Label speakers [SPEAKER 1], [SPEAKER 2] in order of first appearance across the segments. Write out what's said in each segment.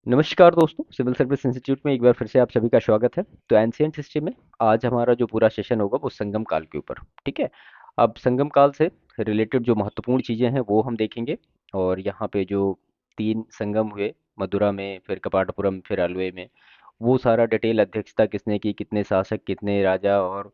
[SPEAKER 1] नमस्कार दोस्तों, civil service institute में एक बार फिर से आप सभी का स्वागत है। तो एंशियंट हिस्ट्री में आज हमारा जो पूरा सेशन होगा वो संगम काल के ऊपर। ठीक है। अब संगम काल से रिलेटेड जो महत्वपूर्ण चीज़ें हैं वो हम देखेंगे। और यहाँ पे जो तीन संगम हुए, मदुरा में, फिर कपाटपुरम, फिर अलवे में, वो सारा डिटेल अध्यक्षता किसने की, कितने शासक, कितने राजा, और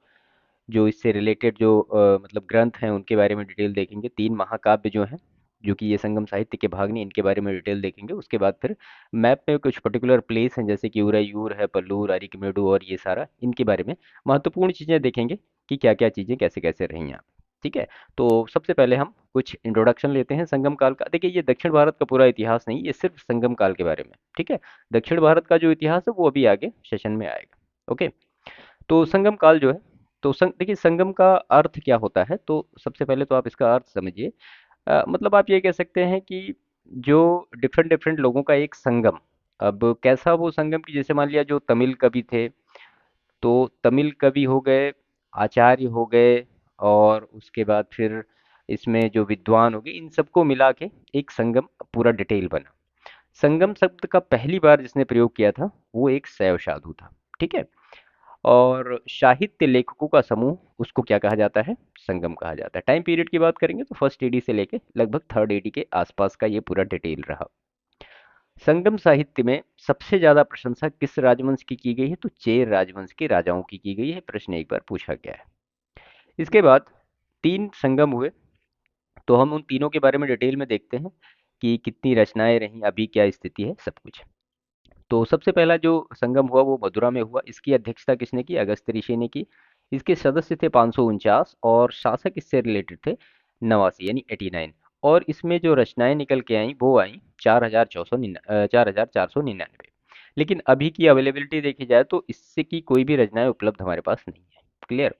[SPEAKER 1] जो इससे रिलेटेड जो मतलब ग्रंथ हैं उनके बारे में डिटेल देखेंगे। तीन महाकाव्य जो हैं, जो कि ये संगम साहित्य के भाग नहीं, इनके बारे में डिटेल देखेंगे। उसके बाद फिर मैप में कुछ पर्टिकुलर प्लेस हैं, जैसे कि उरैयूर है, पल्लूर, अरिकमेडु, और ये सारा, इनके बारे में महत्वपूर्ण चीज़ें देखेंगे कि क्या क्या चीज़ें कैसे कैसे रही यहाँ। ठीक है। तो सबसे पहले हम कुछ इंट्रोडक्शन लेते हैं संगम काल का। देखिए, ये दक्षिण भारत का पूरा इतिहास नहीं, ये सिर्फ संगम काल के बारे में। ठीक है। दक्षिण भारत का जो इतिहास है वो अभी आगे सेशन में आएगा। ओके। तो संगम काल जो है, तो देखिए, संगम का अर्थ क्या होता है। तो सबसे पहले तो आप इसका अर्थ समझिए। मतलब आप ये कह सकते हैं कि जो डिफरेंट डिफरेंट लोगों का एक संगम। अब कैसा वो संगम, की जैसे मान लिया जो तमिल कवि थे, तो तमिल कवि हो गए, आचार्य हो गए, और उसके बाद फिर इसमें जो विद्वान हो गए, इन सबको मिला के एक संगम पूरा डिटेल बना। संगम शब्द का पहली बार जिसने प्रयोग किया था वो एक शैव साधु था। ठीक है। और साहित्य लेखकों का समूह, उसको क्या कहा जाता है, संगम कहा जाता है। टाइम पीरियड की बात करेंगे तो फर्स्ट एडी से लेके लगभग थर्ड एडी के आसपास का ये पूरा डिटेल रहा। संगम साहित्य में सबसे ज्यादा प्रशंसा किस राजवंश की गई है, तो चेर राजवंश के राजाओं की गई है। प्रश्न एक बार पूछा गया है। इसके बाद तीन संगम हुए, तो हम उन तीनों के बारे में डिटेल में देखते हैं कि कितनी रचनाएं रहीं, अभी क्या स्थिति है, सब कुछ। तो सबसे पहला जो संगम हुआ वो मदुरा में हुआ। इसकी अध्यक्षता किसने की, अगस्त्य ऋषि ने की। इसके सदस्य थे 549, और शासक इससे रिलेटेड थे 89, यानी 89। और इसमें जो रचनाएं निकल के आई वो आई 4499। लेकिन अभी की अवेलेबिलिटी देखी जाए तो इससे की कोई भी रचनाएं उपलब्ध हमारे पास नहीं है। क्लियर।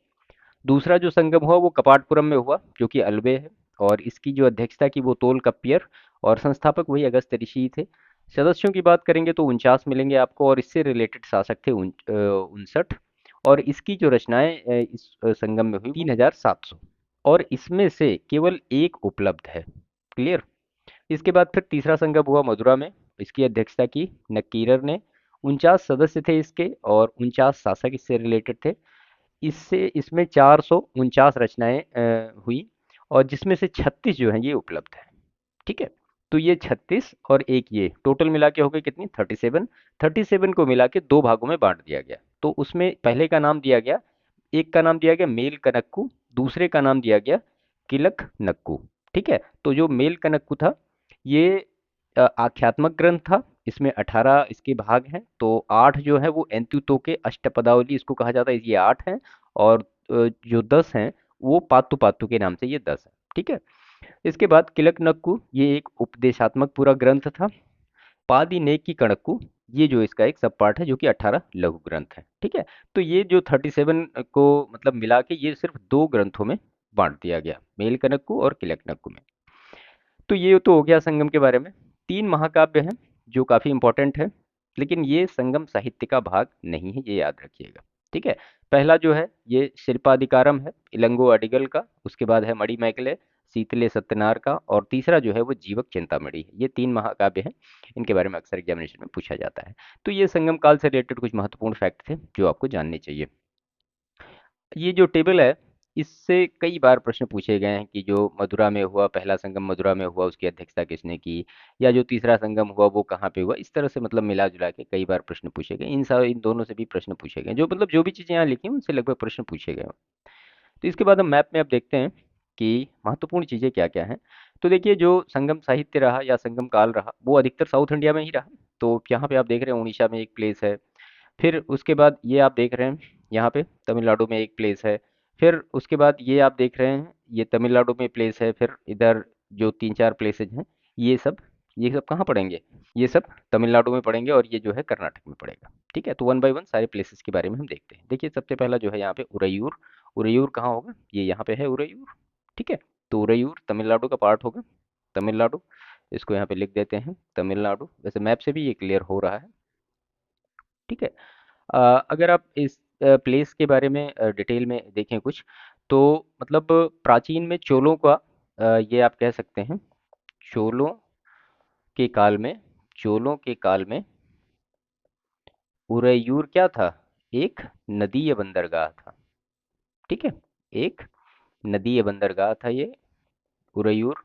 [SPEAKER 1] दूसरा जो संगम हुआ वो कपाटपुरम में हुआ, जो कि अलवे है। और इसकी जो अध्यक्षता की वो तोल कप्पियर, और संस्थापक वही अगस्त्य ऋषि ही थे। सदस्यों की बात करेंगे तो 49 मिलेंगे आपको, और इससे रिलेटेड शासक थे 59। और इसकी जो रचनाएं इस संगम में हुई 3700, और इसमें से केवल एक उपलब्ध है। क्लियर। इसके बाद फिर तीसरा संगम हुआ मदुरा में। इसकी अध्यक्षता की नक्कीरर ने। 49 सदस्य थे इसके, और 49 शासक इससे रिलेटेड थे। इससे इसमें 449 रचनाएं हुई, और जिसमें से 36 जो हैं ये उपलब्ध हैं। ठीक है। तो ये 36 और एक ये टोटल मिला के हो गए कितनी, 37। 37 को मिला के दो भागों में बांट दिया गया। तो उसमें पहले का नाम दिया गया, एक का नाम दिया गया मेल कनक्कू, दूसरे का नाम दिया गया किलक नक्कू। ठीक है। तो जो मेल कनक्कू था, ये आख्यात्मक ग्रंथ था। इसमें 18 इसके भाग हैं। तो 8 जो है वो एंत्युतो के अष्टपदावली इसको कहा जाता है, ये 8 हैं। और जो 10 हैं वो पातु पातु के नाम से ये 10 हैं। ठीक है। इसके बाद किलक नक्कू, ये एक उपदेशात्मक पूरा ग्रंथ था। पादी नेकी कणक्कू, ये जो इसका एक सब पार्ट है, जो कि 18 लघु ग्रंथ है। ठीक है। तो ये जो 37 को मतलब मिला के ये सिर्फ दो ग्रंथों में बांट दिया गया, मेल कनक्कू और किलक नक्कू में। तो ये तो हो गया संगम के बारे में। तीन महाकाव्य हैं जो काफी इंपॉर्टेंट है, लेकिन ये संगम साहित्य का भाग नहीं है, ये याद रखिएगा। ठीक है। पहला जो है ये शिल्पाधिकारम है, इलंगो अडिगल का। उसके बाद है मणिमेगले, शीतले सत्यनार का। और तीसरा जो है वो जीवक चिंतामणि है। ये तीन महाकाव्य हैं, इनके बारे में अक्सर एग्जामिनेशन में पूछा जाता है। तो ये संगम काल से रिलेटेड कुछ महत्वपूर्ण फैक्ट थे जो आपको जानने चाहिए। ये जो टेबल है, इससे कई बार प्रश्न पूछे गए हैं कि जो मदुरा में हुआ, पहला संगम मदुरा में हुआ, उसकी अध्यक्षता किसने की, या जो तीसरा संगम हुआ वो कहाँ पे हुआ। इस तरह से मतलब मिला जुला के कई बार प्रश्न पूछे गए। इन दोनों से भी प्रश्न पूछे गए, जो मतलब जो भी चीज़ें यहाँ लिखी हैं उनसे लगभग प्रश्न पूछे गए हैं। तो इसके बाद हम मैप में अब देखते हैं कि महत्वपूर्ण चीज़ें क्या क्या हैं। तो देखिए, जो संगम साहित्य रहा या संगम काल रहा वो अधिकतर साउथ इंडिया में ही रहा। तो यहाँ पे आप देख रहे हैं उड़ीसा में एक प्लेस है। फिर उसके बाद ये आप देख रहे हैं यहाँ पे तमिलनाडु में एक प्लेस है। फिर उसके बाद ये आप देख रहे हैं ये तमिलनाडु में प्लेस है। फिर इधर जो तीन चार प्लेसेज हैं, ये सब ये सब कहाँ पड़ेंगे, ये सब तमिलनाडु में पड़ेंगे, और ये जो है कर्नाटक में पड़ेगा। ठीक है। तो वन बाय वन सारे प्लेसेस के बारे में हम देखते हैं। देखिए, सबसे पहला जो है यहाँ पे उरैयूर। उरैयूर कहाँ होगा, ये यहाँ पे है उरैयूर। ठीक है। तो उरैयूर तमिलनाडु का पार्ट होगा, तमिलनाडु। इसको यहाँ पे लिख देते हैं तमिलनाडु। वैसे मैप से भी ये क्लियर हो रहा है। ठीक है। अगर आप इस प्लेस के बारे में डिटेल में देखें कुछ, तो मतलब प्राचीन में चोलों का, ये आप कह सकते हैं, चोलों के काल में, चोलों के काल में उरैयूर क्या था? एक नदी या बंदरगाह था। ठीक है, एक नदी या बंदरगाह था ये उरैयूर।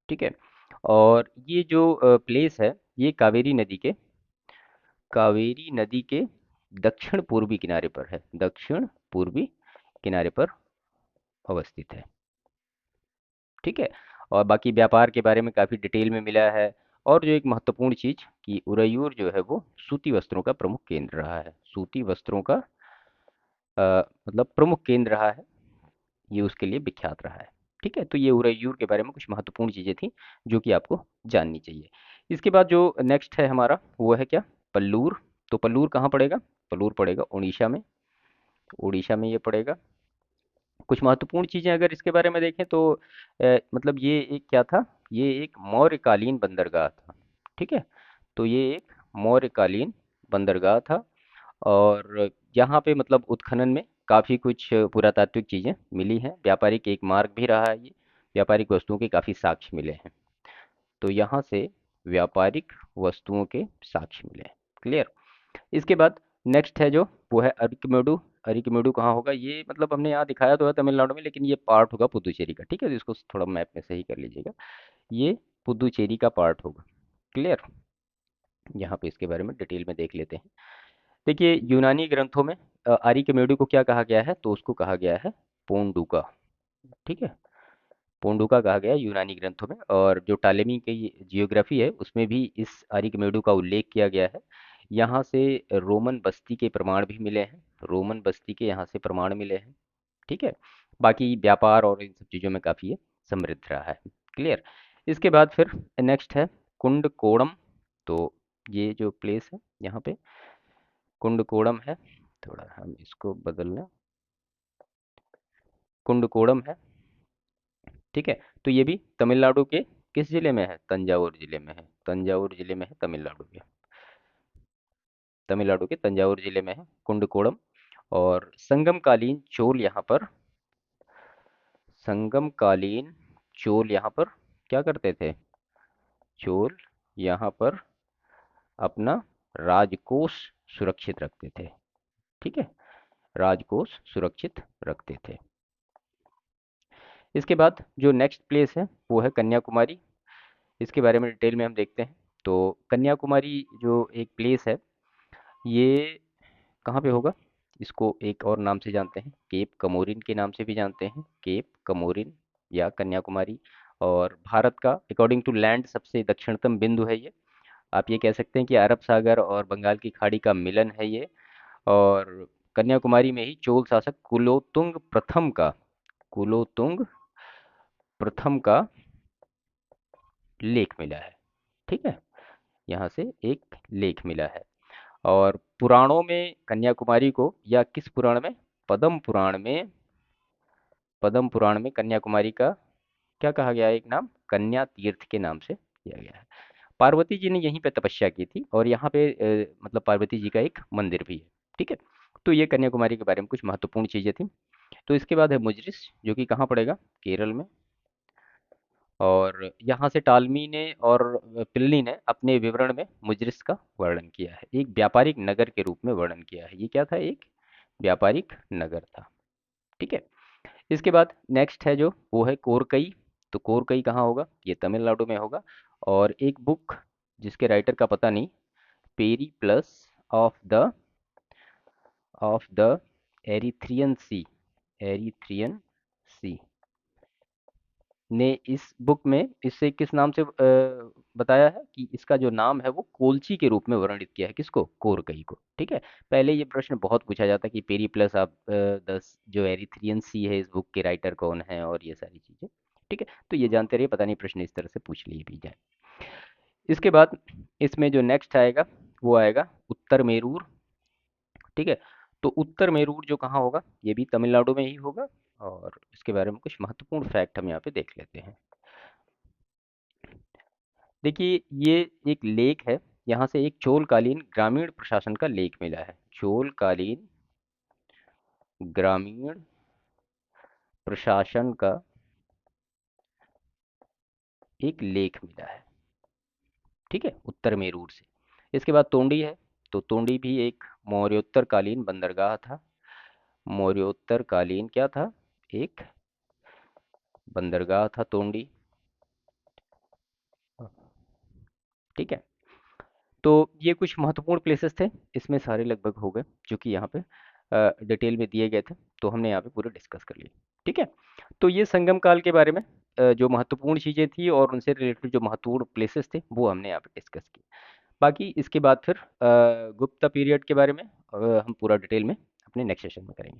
[SPEAKER 1] ठीक है, और ये जो प्लेस है, ये कावेरी नदी के दक्षिण पूर्वी किनारे पर है, दक्षिण पूर्वी किनारे पर अवस्थित है। ठीक है, और बाकी व्यापार के बारे में काफ़ी डिटेल में मिला है। और जो एक महत्वपूर्ण चीज़ कि उरैयूर जो है वो सूती वस्त्रों का प्रमुख केंद्र रहा है, सूती वस्त्रों का मतलब प्रमुख केंद्र रहा है, ये उसके लिए विख्यात रहा है। ठीक है, तो ये उरैयूर के बारे में कुछ महत्वपूर्ण चीज़ें थी जो कि आपको जाननी चाहिए। इसके बाद जो नेक्स्ट है हमारा वो है क्या? पल्लूर। तो पल्लूर कहाँ पड़ेगा? पल्लूर पड़ेगा उड़ीसा में, उड़ीसा में ये पड़ेगा। कुछ महत्वपूर्ण चीज़ें अगर इसके बारे में देखें तो मतलब ये एक क्या था? ये एक मौर्यकालीन बंदरगाह था। ठीक है, तो ये एक मौर्यकालीन बंदरगाह था, और यहाँ पे मतलब उत्खनन में काफ़ी कुछ पुरातात्विक चीज़ें मिली हैं। व्यापारिक एक मार्ग भी रहा है ये, व्यापारिक वस्तुओं के काफ़ी साक्ष्य मिले हैं। तो यहाँ से व्यापारिक वस्तुओं के साक्ष्य मिले हैं। क्लियर? इसके बाद नेक्स्ट है जो वो है अरिकमेडु। अरिकमेडु कहाँ होगा? ये मतलब हमने यहाँ दिखाया तो है तमिलनाडु में, लेकिन ये पार्ट होगा पुदुचेरी का। ठीक है, तो इसको थोड़ा मैप में सही कर लीजिएगा, ये पुदुचेरी का पार्ट होगा। क्लियर? यहाँ पे इसके बारे में डिटेल में देख लेते हैं। देखिए, यूनानी ग्रंथों में अरिकमेडु को क्या कहा गया है? तो उसको कहा गया है पोंडुका। ठीक है, पोंडुका कहा गया है यूनानी ग्रंथों में, और जो टालेमी की जियोग्राफी है उसमें भी इस अरिकमेडु का उल्लेख किया गया है। यहाँ से रोमन बस्ती के प्रमाण भी मिले हैं, रोमन बस्ती के यहाँ से प्रमाण मिले हैं। ठीक है, बाकी व्यापार और इन सब चीज़ों में काफ़ी ये समृद्ध रहा है। क्लियर? इसके बाद फिर नेक्स्ट है कुंडकोणम। तो ये जो प्लेस है यहाँ पे कुंडकोणम है, थोड़ा हम इसको बदल लें, कुंडकोणम है। ठीक है, तो ये भी तमिलनाडु के किस जिले में है? तंजावुर जिले में है, तंजावुर जिले में है तमिलनाडु के, तमिलनाडु के तंजावुर जिले में है कुंडकोणम। और संगमकालीन चोल यहाँ पर, संगमकालीन चोल यहाँ पर क्या करते थे? चोल यहाँ पर अपना राजकोष सुरक्षित रखते थे। ठीक है, राजकोष सुरक्षित रखते थे। इसके बाद जो नेक्स्ट प्लेस है वो है कन्याकुमारी। इसके बारे में डिटेल में हम देखते हैं। तो कन्याकुमारी जो एक प्लेस है, ये कहाँ पे होगा? इसको एक और नाम से जानते हैं, केप कमोरिन के नाम से भी जानते हैं, केप कमोरिन या कन्याकुमारी। और भारत का अकॉर्डिंग टू लैंड सबसे दक्षिणतम बिंदु है ये। आप ये कह सकते हैं कि अरब सागर और बंगाल की खाड़ी का मिलन है ये। और कन्याकुमारी में ही चोल शासक कुलोतुंग प्रथम का लेख मिला है। ठीक है, यहाँ से एक लेख मिला है। और पुराणों में कन्याकुमारी को, या किस पुराण में? पद्म पुराण में, पद्म पुराण में कन्याकुमारी का क्या कहा गया है? एक नाम कन्या तीर्थ के नाम से किया गया है। पार्वती जी ने यहीं पे तपस्या की थी, और यहाँ पे मतलब पार्वती जी का एक मंदिर भी है। ठीक है, तो ये कन्याकुमारी के बारे में कुछ महत्वपूर्ण चीजें थी। तो इसके बाद है मुजरिस, जो कि कहाँ पड़ेगा? केरल में। और यहाँ से टालमी ने और प्लिनी ने अपने विवरण में मुजरिस का वर्णन किया है, एक व्यापारिक नगर के रूप में वर्णन किया है। ये क्या था? एक व्यापारिक नगर था। ठीक है, इसके बाद नेक्स्ट है जो वो है कोरकई। तो कोरकई कहाँ होगा? ये तमिलनाडु में होगा। और एक बुक जिसके राइटर का पता नहीं, Periplus of the Erythraean sea, Erythraean sea ने इस बुक में इसे किस नाम से बताया है कि इसका जो नाम है वो कोलची के रूप में वर्णित किया है। किसको? कोरकई को। ठीक है, पहले ये प्रश्न बहुत पूछा जाता है कि पेरी प्लस ऑफ द जो एरिथ्रियन सी है, इस बुक के राइटर कौन है, और ये सारी चीजें। ठीक है, तो ये जानते रहिए, पता नहीं प्रश्न इस तरह से पूछ लिए भी जाए। इसके बाद इसमें जो नेक्स्ट आएगा वो आएगा उत्तर मेरूर। ठीक है, तो उत्तर मेरूर जो कहाँ होगा? ये भी तमिलनाडु में ही होगा। और इसके बारे में कुछ महत्वपूर्ण फैक्ट हम यहाँ पे देख लेते हैं। देखिए, ये एक लेख है, यहाँ से एक चोलकालीन ग्रामीण प्रशासन का लेख मिला है, चोलकालीन ग्रामीण प्रशासन का एक लेख मिला है। ठीक है, उत्तर मेरूर से। इसके बाद तोंडी है, तो तोंडी भी एक मौर्योत्तरकालीन बंदरगाह था। मौर्योत्तरकालीन क्या था? एक बंदरगाह था तोंडी। ठीक है, तो ये कुछ महत्वपूर्ण प्लेसेस थे, इसमें सारे लगभग हो गए जो कि यहाँ पे डिटेल में दिए गए थे, तो हमने यहाँ पे पूरे डिस्कस कर लिए। ठीक है, तो ये संगम काल के बारे में जो महत्वपूर्ण चीज़ें थी और उनसे रिलेटेड जो महत्वपूर्ण प्लेसेस थे वो हमने यहाँ पे डिस्कस किए। बाकी इसके बाद फिर गुप्ता पीरियड के बारे में हम पूरा डिटेल में अपने नेक्स्ट सेशन में करेंगे।